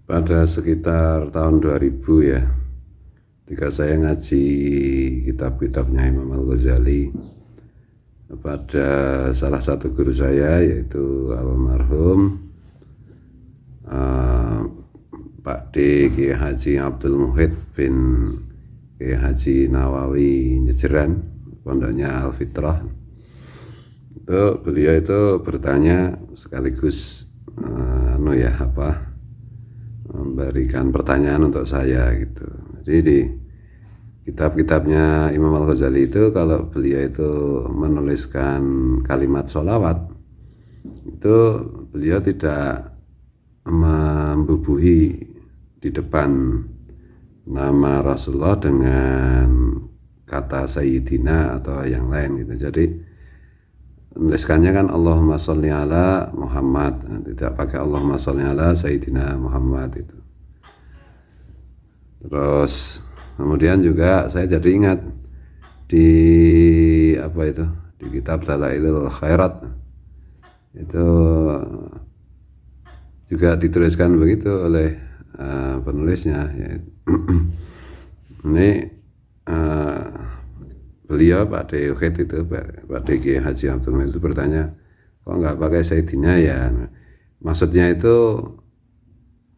Pada sekitar tahun 2000 ya, ketika saya ngaji kitab-kitabnya Imam Al-Ghazali pada salah satu guru saya, yaitu almarhum Pak D. Kiai Haji Abdul Muhid bin Kiai Haji Nawawi Njejeran, pondoknya Al-Fitrah. Beliau itu bertanya sekaligus memberikan pertanyaan untuk saya gitu. Jadi di kitab-kitabnya Imam Al-Ghazali itu, kalau beliau itu menuliskan kalimat sholawat, itu beliau tidak membubuhi di depan nama Rasulullah dengan kata Sayyidina atau yang lain gitu. Jadi menuliskannya kan Allahumma sholli ala Muhammad, tidak pakai Allahumma sholli ala Sayyidina Muhammad itu. Terus kemudian juga saya jadi ingat di di kitab Dalailul Khairat itu juga dituliskan begitu oleh penulisnya ya. Ini beliau Pak D. Uhid itu, Pak D. Kiai Haji Abdul Muhid itu bertanya, kok nggak pakai Sayyidina ya? Maksudnya itu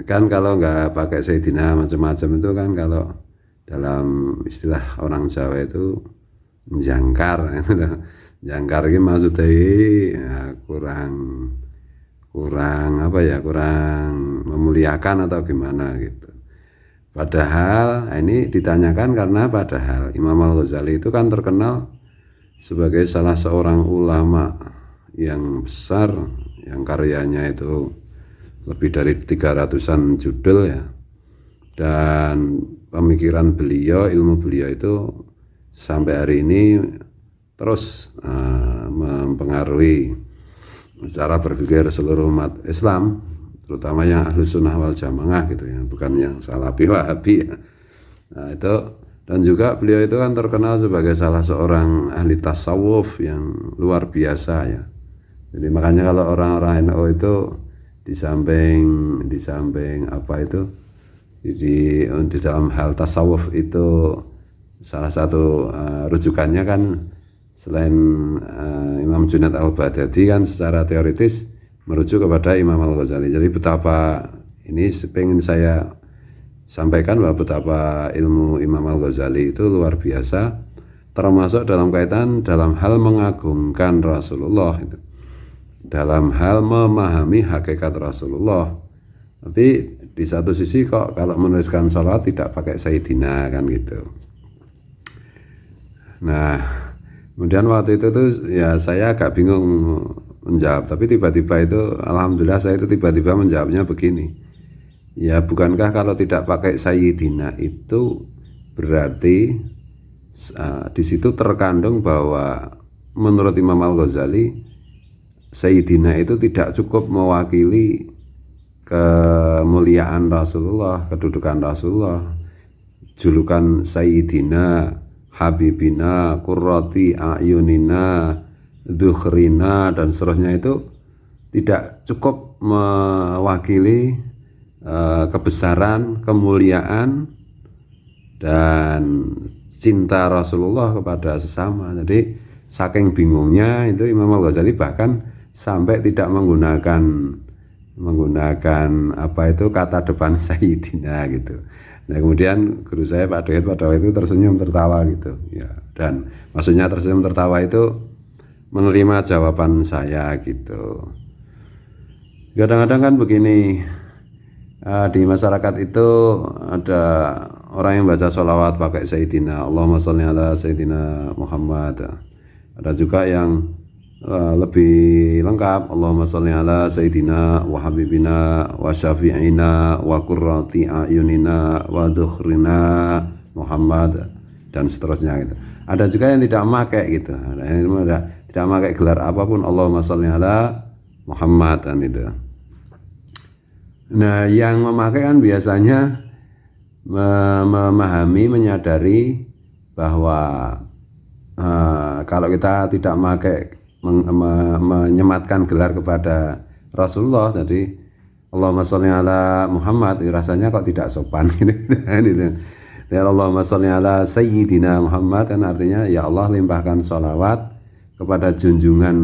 kan kalau nggak pakai Sayyidina macam-macam itu kan, kalau dalam istilah orang Jawa itu menjangkar. Jangkar ini maksudnya ya, kurang memuliakan atau gimana gitu. Padahal ini ditanyakan karena padahal Imam Al-Ghazali itu kan terkenal sebagai salah seorang ulama yang besar, yang karyanya itu lebih dari 300-an judul ya. Dan pemikiran beliau, ilmu beliau itu sampai hari ini terus mempengaruhi cara berpikir seluruh umat Islam, terutama yang Ahlus Sunnah wal Jamaah gitu ya, bukan yang Salafi Wahabi ya. Nah itu, dan juga beliau itu kan terkenal sebagai salah seorang ahli tasawuf yang luar biasa ya. Jadi makanya kalau orang-orang NU itu di samping di dalam hal tasawuf itu salah satu rujukannya kan, selain Imam Junaid Al-Baghdadi kan secara teoritis merujuk kepada Imam Al-Ghazali. Jadi betapa ini pengen saya sampaikan bahwa betapa ilmu Imam Al-Ghazali itu luar biasa, termasuk dalam kaitan dalam hal mengagungkan Rasulullah itu, dalam hal memahami hakikat Rasulullah. Tapi di satu sisi kok kalau menuliskan sholawat tidak pakai Sayyidina kan gitu. Nah kemudian waktu itu tuh ya saya agak bingung menjawab, tapi tiba-tiba itu alhamdulillah saya itu tiba-tiba menjawabnya begini, ya bukankah kalau tidak pakai Sayyidina itu berarti di situ terkandung bahwa menurut Imam Al-Ghazali Sayyidina itu tidak cukup mewakili kemuliaan Rasulullah, kedudukan Rasulullah, julukan Sayyidina, Habibina, Qurrati A'yunina, Dzukhrina dan seterusnya itu tidak cukup mewakili kebesaran, kemuliaan dan cinta Rasulullah kepada sesama. Jadi saking bingungnya itu Imam Al-Ghazali bahkan sampai tidak menggunakan kata depan Sayyidina gitu. Nah kemudian guru saya Pak Dohid pada waktu itu tersenyum tertawa gitu ya, dan maksudnya tersenyum tertawa itu menerima jawaban saya gitu. Kadang-kadang kan begini, di masyarakat itu ada orang yang baca sholawat pakai Sayyidina, Allahumma sholli ala Sayyidina Muhammad. Ada juga yang lebih lengkap, Allahumma sholli ala Sayyidina wa Habibina wa Syafi'ina wa Qurrati A'yunina wa Dzukhrina Muhammad dan seterusnya gitu. Ada juga yang tidak memakai gitu, ada yang tidak memakai gelar apapun, Allahumma sholli ala Muhammad dan itu. Nah yang memakai kan biasanya memahami, menyadari bahwa kalau kita tidak memakai menyematkan gelar kepada Rasulullah, jadi Allahumma sholli ala Muhammad, rasanya kok tidak sopan gitu. Dan Allahumma sholli ala Sayyidina Muhammad kan artinya ya Allah limpahkan sholawat kepada junjungan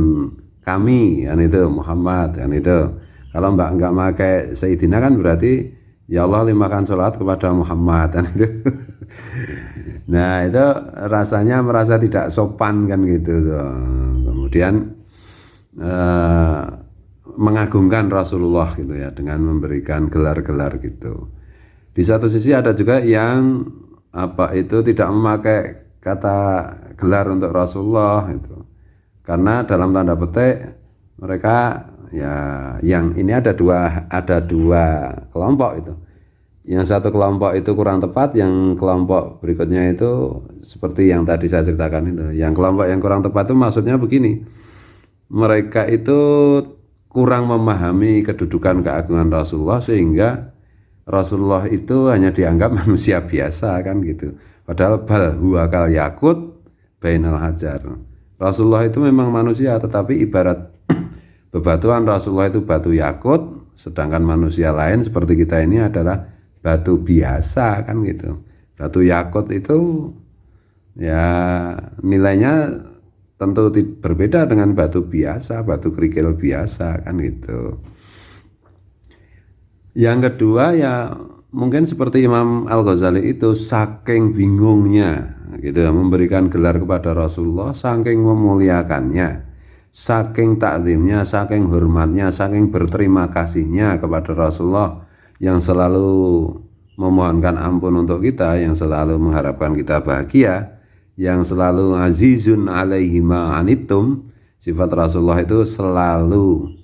kami kan itu Muhammad kan itu. Kalau enggak pakai Sayyidina kan berarti ya Allah limpahkan sholawat kepada Muhammad kan itu. Nah itu rasanya merasa tidak sopan kan gitu tuh. Kemudian mengagungkan Rasulullah gitu ya dengan memberikan gelar-gelar gitu. Di satu sisi ada juga yang tidak memakai kata gelar untuk Rasulullah itu. Karena dalam tanda petik mereka ya yang ini ada dua kelompok itu. Yang satu kelompok itu kurang tepat, yang kelompok berikutnya itu seperti yang tadi saya ceritakan itu. Yang kelompok yang kurang tepat itu maksudnya begini. Mereka itu kurang memahami kedudukan keagungan Rasulullah sehingga Rasulullah itu hanya dianggap manusia biasa kan gitu. Padahal bal huwa kal yakut bainal hajar. Rasulullah itu memang manusia tetapi ibarat bebatuan Rasulullah itu batu yakut, sedangkan manusia lain seperti kita ini adalah batu biasa kan gitu. Batu yakut itu ya nilainya tentu berbeda dengan batu biasa, batu kerikil biasa kan gitu. Yang kedua ya mungkin seperti Imam Al-Ghazali itu saking bingungnya gitu memberikan gelar kepada Rasulullah, saking memuliakannya, saking takzimnya, saking hormatnya, saking berterima kasihnya kepada Rasulullah yang selalu memohonkan ampun untuk kita, yang selalu mengharapkan kita bahagia, yang selalu azizun alaihi ma anittum. Sifat Rasulullah itu selalu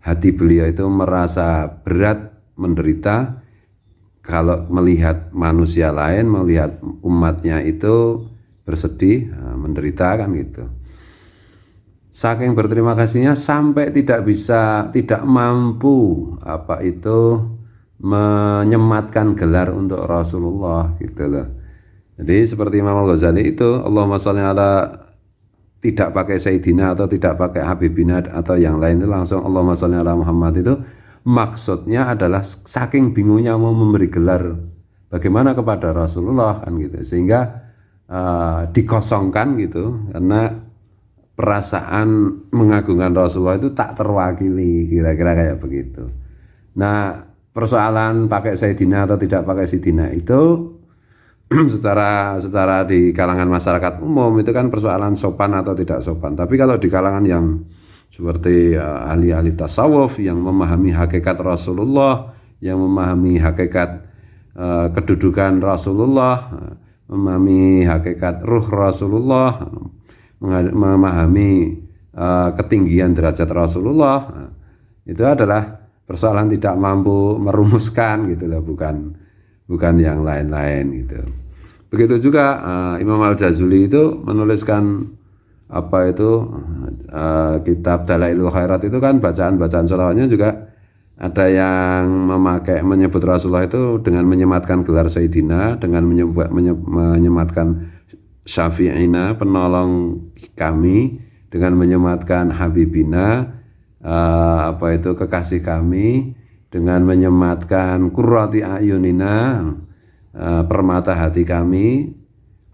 hati beliau itu merasa berat menderita kalau melihat manusia lain, melihat umatnya itu bersedih, menderita kan gitu. Saking berterima kasihnya sampai tidak mampu menyematkan gelar untuk Rasulullah gitu loh. Jadi seperti Imam Al-Ghazali itu Allahumma sholli ala tidak pakai Sayyidina atau tidak pakai Habibina atau yang lain itu langsung Allahumma sholli ala Muhammad itu maksudnya adalah saking bingungnya mau memberi gelar bagaimana kepada Rasulullah kan gitu sehingga dikosongkan gitu karena perasaan mengagungkan Rasulullah itu tak terwakili kira-kira kayak begitu. Nah persoalan pakai Sayyidina atau tidak pakai Sayyidina itu secara di kalangan masyarakat umum itu kan persoalan sopan atau tidak sopan. Tapi kalau di kalangan yang seperti ahli-ahli tasawuf yang memahami hakikat Rasulullah, yang memahami hakikat kedudukan Rasulullah, memahami hakikat ruh Rasulullah, memahami ketinggian derajat Rasulullah, itu adalah persoalan tidak mampu merumuskan gitu loh, bukan yang lain-lain gitu. Begitu juga Imam Al-Jazuli itu menuliskan kitab Dalailul Khairat itu kan bacaan-bacaan sholawatnya juga ada yang menyebut Rasulullah itu dengan menyematkan gelar Sayyidina, dengan menyematkan Syafi'ina, penolong kami, dengan menyematkan Habibina, kekasih kami, dengan menyematkan Qurrati Ayunina, permata hati kami.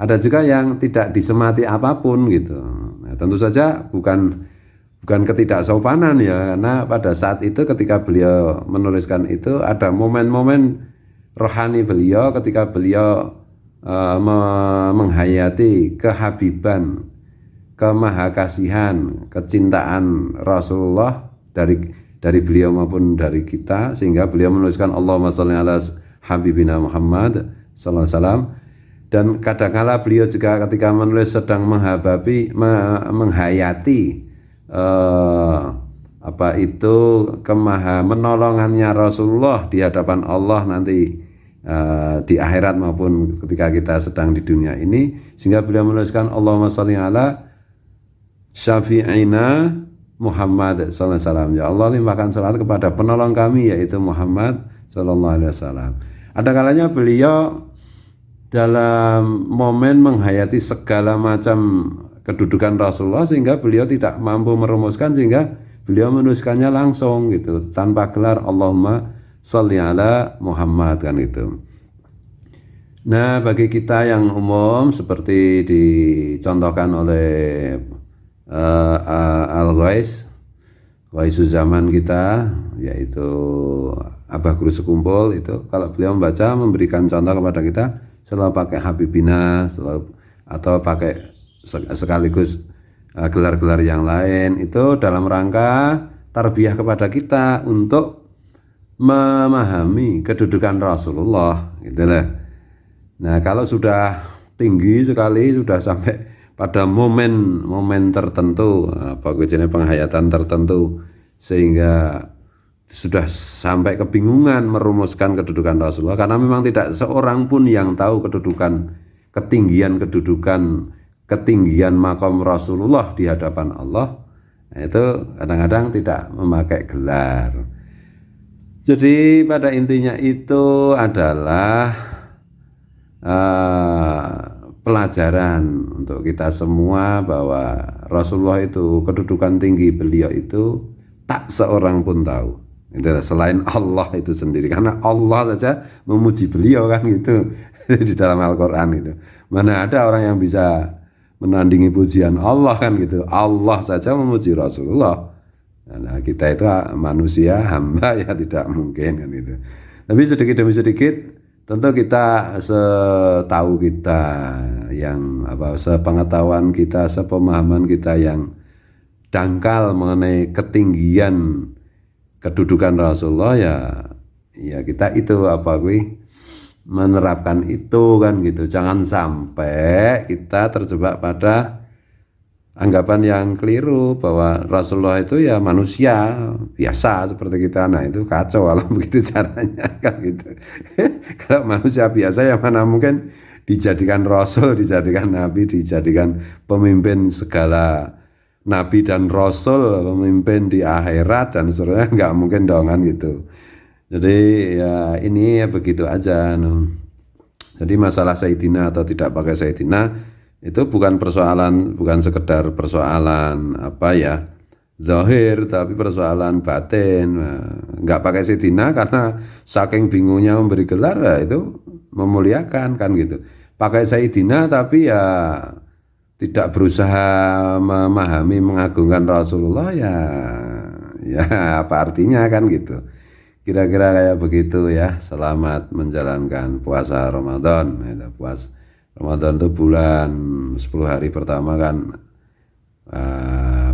Ada juga yang tidak disemati apapun gitu. Nah, tentu saja bukan ketidaksopanan ya, karena pada saat itu ketika beliau menuliskan itu ada momen-momen rohani beliau ketika beliau menghayati kehabiban, kemahakasihan, kecintaan Rasulullah dari beliau maupun dari kita, sehingga beliau menuliskan Allahumma sholli ala Habibina Muhammad sallallahu alaihi wasallam. Dan kadang-kala beliau juga ketika menulis sedang menghayati menolongannya Rasulullah di hadapan Allah nanti di akhirat maupun ketika kita sedang di dunia ini, sehingga beliau menuliskan Allahumma sholli ala Syafi'ina Muhammad sallallahu alaihi wasallam. Ya Allah limpahkan salat kepada penolong kami yaitu Muhammad sallallahu alaihi wasallam. Ada kalanya beliau dalam momen menghayati segala macam kedudukan Rasulullah sehingga beliau tidak mampu merumuskan, sehingga beliau menuliskannya langsung gitu tanpa gelar Allahumma sholli ala Muhammad kan itu. Nah, bagi kita yang umum seperti dicontohkan oleh Al-Ghais zaman kita, yaitu Abah Guru Sekumpul itu, kalau beliau membaca memberikan contoh kepada kita selalu pakai Habibina, selalu atau pakai sekaligus gelar-gelar yang lain, itu dalam rangka tarbiyah kepada kita untuk memahami kedudukan Rasulullah gitu lah. Nah, kalau sudah tinggi sekali, sudah sampai pada momen tertentu, penghayatan tertentu, sehingga sudah sampai kebingungan merumuskan kedudukan Rasulullah, karena memang tidak seorang pun yang tahu ketinggian makom Rasulullah di hadapan Allah. Itu kadang-kadang tidak memakai gelar. Jadi pada intinya itu adalah pelajaran untuk kita semua bahwa Rasulullah itu kedudukan tinggi beliau itu tak seorang pun tahu. Itu selain Allah itu sendiri, karena Allah saja memuji beliau kan gitu di dalam Al-Qur'an itu. Mana ada orang yang bisa menandingi pujian Allah kan gitu. Allah saja memuji Rasulullah. Nah, kita itu manusia hamba ya tidak mungkin kan gitu. Tapi sedikit demi sedikit tentu kita setahu kita yang sepengetahuan kita, sepemahaman kita yang dangkal mengenai ketinggian kedudukan Rasulullah, ya kita itu menerapkan itu kan gitu. Jangan sampai kita terjebak pada anggapan yang keliru bahwa Rasulullah itu ya manusia biasa seperti kita. Nah, itu kacau kalau begitu caranya kan gitu. Kalau manusia biasa ya mana mungkin dijadikan Rasul, dijadikan Nabi, dijadikan pemimpin segala Nabi dan Rasul, pemimpin di akhirat dan seterusnya, nggak mungkin dong kan gitu. Jadi ya ini ya begitu aja. Jadi masalah Sayyidina atau tidak pakai Sayyidina itu bukan sekedar persoalan zahir, tapi persoalan batin. Nggak pakai Sayyidina karena saking bingungnya memberi gelar, ya itu memuliakan kan gitu. Pakai Sayyidina tapi ya tidak berusaha memahami, mengagungkan Rasulullah, ya apa artinya kan gitu. Kira-kira kayak begitu ya. Selamat menjalankan puasa Ramadan. Ramadan itu bulan 10 hari pertama kan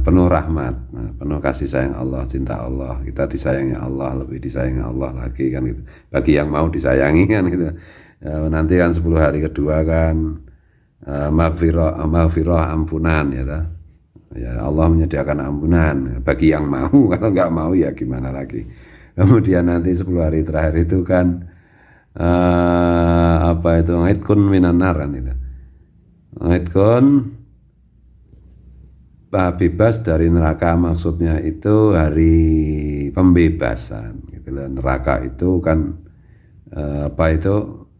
penuh rahmat, penuh kasih sayang Allah, cinta Allah. Kita disayangi Allah, lebih disayangi Allah lagi kan gitu. Bagi yang mau disayangi kan gitu. Nanti kan 10 hari kedua kan maghfirah ampunan ya Allah menyediakan ampunan bagi yang mau. Kalau nggak mau ya gimana lagi. Kemudian nanti 10 hari terakhir itu kan Aidkun minan nar kan itu. Aidkun bebas dari neraka, maksudnya itu hari pembebasan gitu loh. Neraka itu kan itu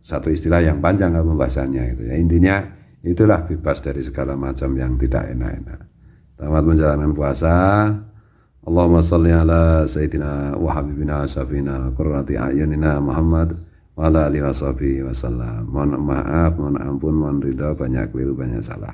satu istilah yang panjang kan pembahasannya gitu ya. Intinya itulah bebas dari segala macam yang tidak enak-enak. Selamat menjalankan puasa. Allahumma sholli ala sayyidina wa habibina syafina qurrati a'yunina Muhammad wa ala alihi washabihi wasallam. Mohon maaf, mohon ampun, mohon ridha, banyak keliru, banyak salah.